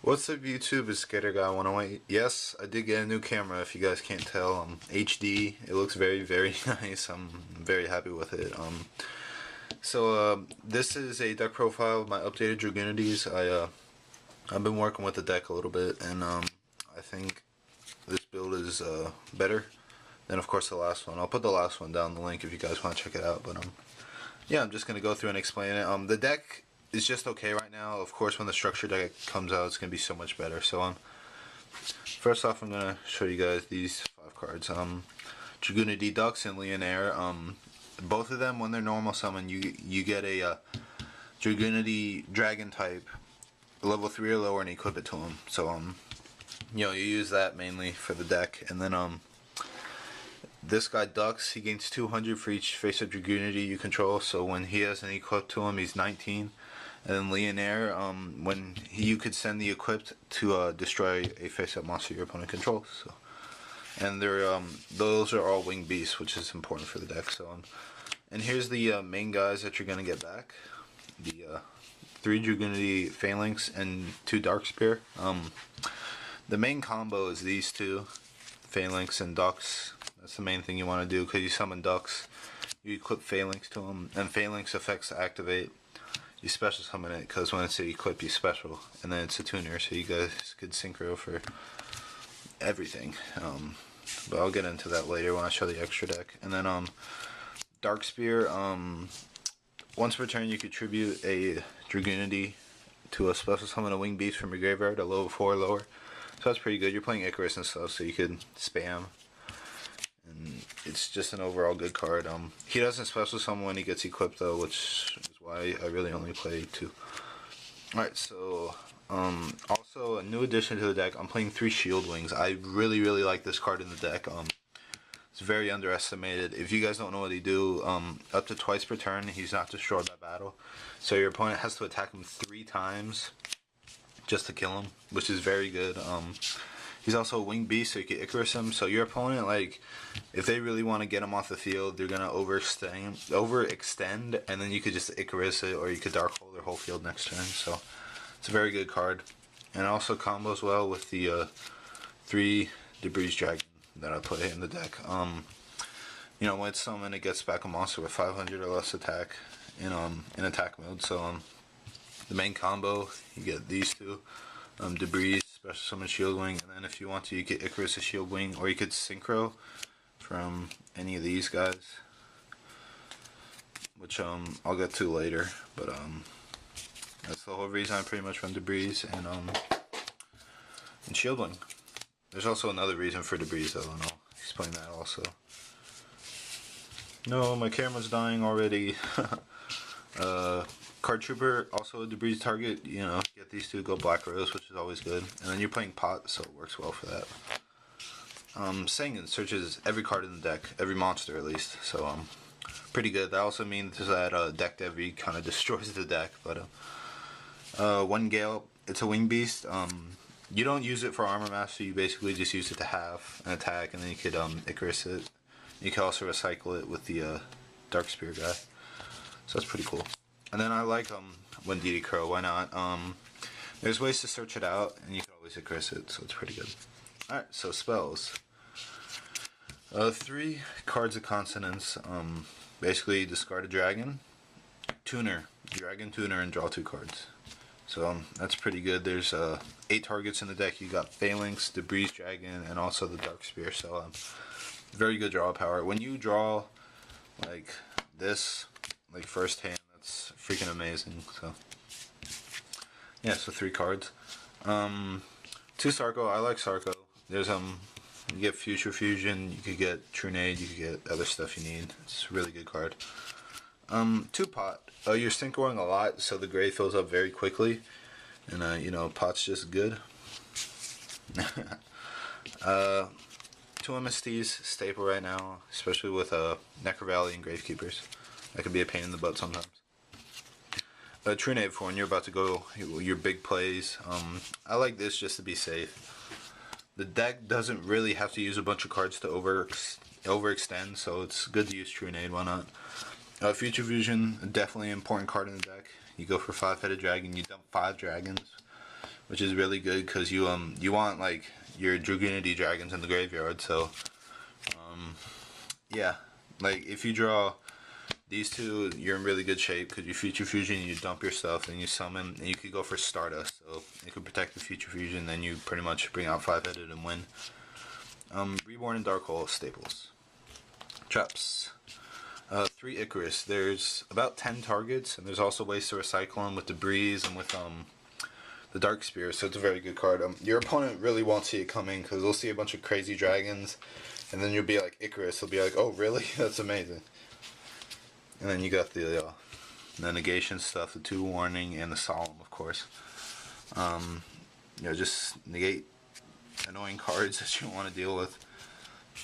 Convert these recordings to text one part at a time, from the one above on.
What's up YouTube, it's Skater Guy 108. Yes, I did get a new camera if you guys can't tell. HD. It looks very nice. I'm very happy with it. This is a deck profile of my updated dragunities. I've been working with the deck a little bit, and I think this build is better than of course the last one. I'll put the last one down the link if you guys want to check it out, but yeah, I'm just gonna go through and explain it. The deck is just okay right now. Of course, when the structure deck comes out, it's gonna be so much better. So first off, I'm gonna show you guys these 5 cards. Dragunity Ducks and Legionnaire. Both of them, when they're normal summon, you get a Dragunity Dragon type, level 3 or lower, and equip it to them. So you use that mainly for the deck, and then this guy Ducks, he gains 200 for each face of Dragunity you control. So when he has an equip to him, he's 19. And then Legionnaire, when you could send the equipped to destroy a face-up monster your opponent controls. So, and they're those are all winged beasts, which is important for the deck. So, and here's the main guys that you're gonna get back: the 3 Dragunity Phalanx and 2 Dark Spear. The main combo is these 2, Phalanx and Ducks. That's the main thing you want to do, because you summon Ducks, you equip Phalanx to them, and Phalanx effects activate. You special summon it, because when it's equipped, you special, and then it's a tuner, so you guys could synchro for everything. But I'll get into that later when I show the extra deck. And then Dark Spear. Once per turn, you contribute a Dragunity to a special summon a winged beast from your graveyard, a level 4 or lower. So that's pretty good. You're playing Icarus and stuff, so you could spam. And it's just an overall good card. He doesn't special summon when he gets equipped though, which is why I really only play 2. Alright, so also a new addition to the deck, I'm playing 3 Shield Wings. I really like this card in the deck. It's very underestimated. If you guys don't know what he do, up to twice per turn he's not destroyed by battle. So your opponent has to attack him 3 times just to kill him, which is very good. He's also a winged beast, so you can Icarus him. So your opponent, like, if they really want to get him off the field, they're gonna overextend, and then you could just Icarus it, or you could Dark Hole their whole field next turn. So it's a very good card, and it also combos well with the 3 Debris Dragon that I play in the deck. When it's summoned, it gets back a monster with 500 or less attack in attack mode. So the main combo, you get these 2, Debris, special summon Shield Wing, and then if you want to, you could Icarus a Shield Wing, or you could synchro from any of these guys, which I'll get to later. But that's the whole reason I pretty much run Debris and Shield Wing. There's also another reason for Debris though, and I'll explain that also. No, my camera's dying already. Card Trooper, also a Debris target. Get these 2, go Black Rose, which is always good. And then you're playing Pot, so it works well for that. Sangan searches every card in the deck, every monster at least, so pretty good. That also means that deck every kind of destroys the deck. But 1 Gale, it's a winged beast. You don't use it for armor master, you basically just use it to have an attack, and then you could Icarus it. You can also recycle it with the Dark Spear guy, so that's pretty cool. And then I like Wendigo Crow, why not? There's ways to search it out, and you can always Icarus it, so it's pretty good. Alright, so spells. 3 cards of consonants. Basically discard a dragon, tuner, dragon tuner, and draw 2 cards. So that's pretty good. There's 8 targets in the deck. You got Phalanx, Debris Dragon, and also the Dark Spear. So very good draw power. When you draw like this, like first hand, it's freaking amazing. So yeah, so 3 cards. 2 Sarko. I like Sarko. There's you get Future Fusion, you could get Trunade, you could get other stuff you need. It's a really good card. 2 Pot. You're synchroing a lot, so the grave fills up very quickly, and Pot's just good. 2 MSTs, staple right now, especially with Necro Valley and Gravekeepers. That could be a pain in the butt sometimes. Trunade for when you're about to go your big plays. I like this just to be safe. The deck doesn't really have to use a bunch of cards to overextend, so it's good to use Trunade, why not? Future Vision, definitely an important card in the deck. You go for 5-headed dragon, you dump 5 dragons, which is really good because you want like your dragunity dragons in the graveyard. So yeah, like if you draw these two, you're in really good shape because you Future Fusion, you dump your stuff, and you summon, and you could go for Stardust, so you can protect the Future Fusion, then you pretty much bring out 5-headed and win. Reborn and Dark Hole staples. Traps. 3 Icarus. There's about 10 targets, and there's also ways to recycle them with the Breeze and with the Dark Spear, so it's a very good card. Your opponent really won't see it coming because they'll see a bunch of crazy dragons, and then you'll be like Icarus. They'll be like, "Oh, really? That's amazing." And then you got the negation stuff, the 2 warning, and the solemn, of course. Just negate annoying cards that you want to deal with,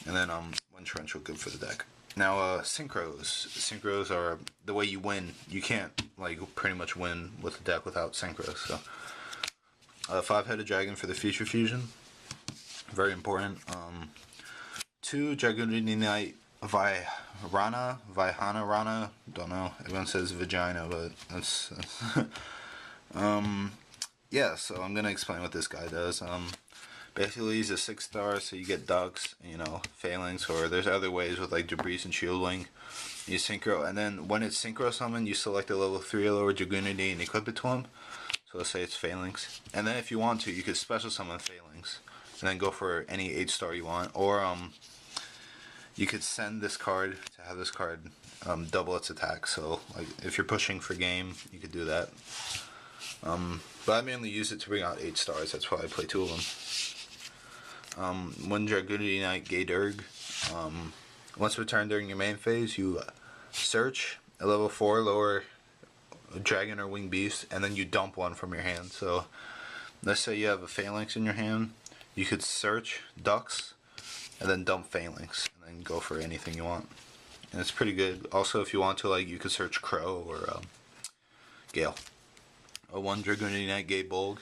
and then 1 torrential good for the deck. Now synchros are the way you win. You can't like pretty much win with the deck without synchros. So 5-headed dragon for the Future Fusion, very important. 2 Dragunity Knight Vihana Rana, don't know. Everyone says vagina, but that's yeah. So I'm gonna explain what this guy does. Basically, he's a 6-star, so you get ducks, phalanx, or there's other ways with like debris and shield wing. You synchro, and then when it's synchro summoned, you select a level 3 or lower Dragunity and equip it to him. So let's say it's phalanx, and then if you want to, you could special summon phalanx, and then go for any 8-star you want, or you could send this card to have this card double its attack. So like if you're pushing for game, you could do that. But I mainly use it to bring out 8 stars. That's why I play 2 of them. 1 Dragunity Knight Gaydurg. Once returned during your main phase, you search a level 4 lower dragon or winged beast, and then you dump 1 from your hand. So let's say you have a phalanx in your hand, you could search ducks and then dump phalanx and then go for anything you want, and it's pretty good. Also, if you want to, like, you could search crow or gale. A 1 Dragunity Knight Gaybulg.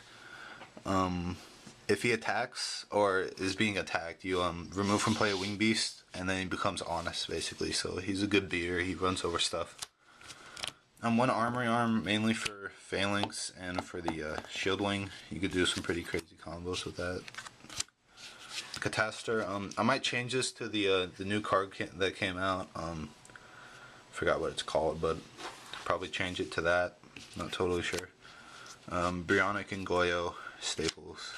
If he attacks or is being attacked, you remove from play a winged beast, and then he becomes honest basically. So he's a good beater. He runs over stuff. 1 Armory Arm, mainly for phalanx and for the shield wing. You could do some pretty crazy combos with that. Catastor. I might change this to the new card that came out. Forgot what it's called, but probably change it to that. Not totally sure. Bionic and Goyo staples.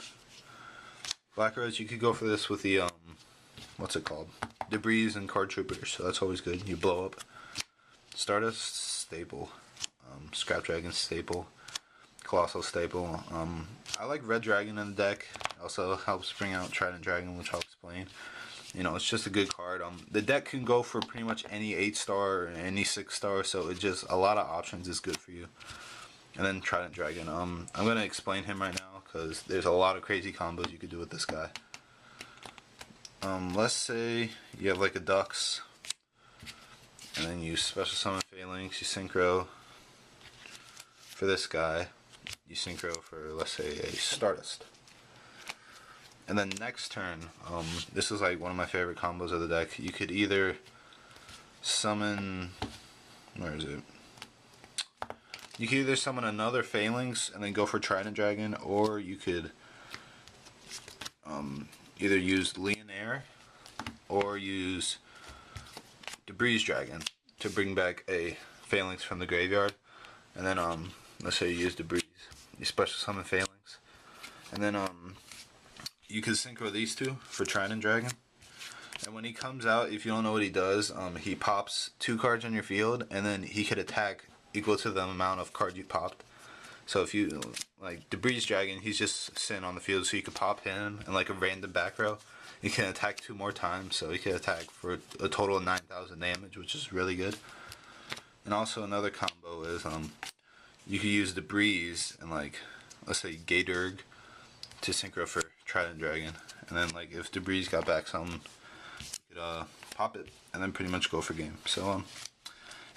Black Rose, you could go for this with the what's it called? Debris and Card Troopers. So that's always good. You blow up. Stardust staple. Scrap Dragon staple. Colossal staple. I like Red Dragon in the deck. Also helps bring out Trident Dragon, which I'll explain. It's just a good card. The deck can go for pretty much any 8-star or any 6-star, so it just, a lot of options is good for you. And then Trident Dragon. I'm gonna explain him right now because there's a lot of crazy combos you could do with this guy. Let's say you have like a Dux, and then you special summon phalanx, you synchro for this guy, you synchro for, let's say, a Stardust. And then next turn, this is like one of my favorite combos of the deck. You could either summon, where is it? You could either summon another phalanx and then go for Trident Dragon, or you could either use Leonair or use Debris Dragon to bring back a phalanx from the graveyard. And then let's say you use Debris, you special summon phalanx, and then you could synchro these 2 for Trident Dragon. And when he comes out, if you don't know what he does, he pops 2 cards on your field, and then he could attack equal to the amount of cards you popped. So if you, like, Debris Dragon, he's just sitting on the field, so you could pop him and like a random back row. You can attack 2 more times, so he can attack for a total of 9,000 damage, which is really good. And also another combo is you could use Debris and, like, let's say Gaydurg to synchro for Trident Dragon, and then, like, if Debris got back something, you could pop it and then pretty much go for game. So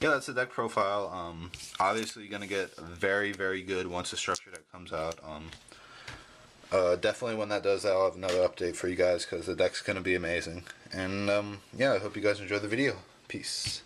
yeah, that's the deck profile. Obviously, you're gonna get very, very good once the structure deck comes out. Definitely when that does, I'll have another update for you guys because the deck's gonna be amazing. And yeah, I hope you guys enjoyed the video. Peace.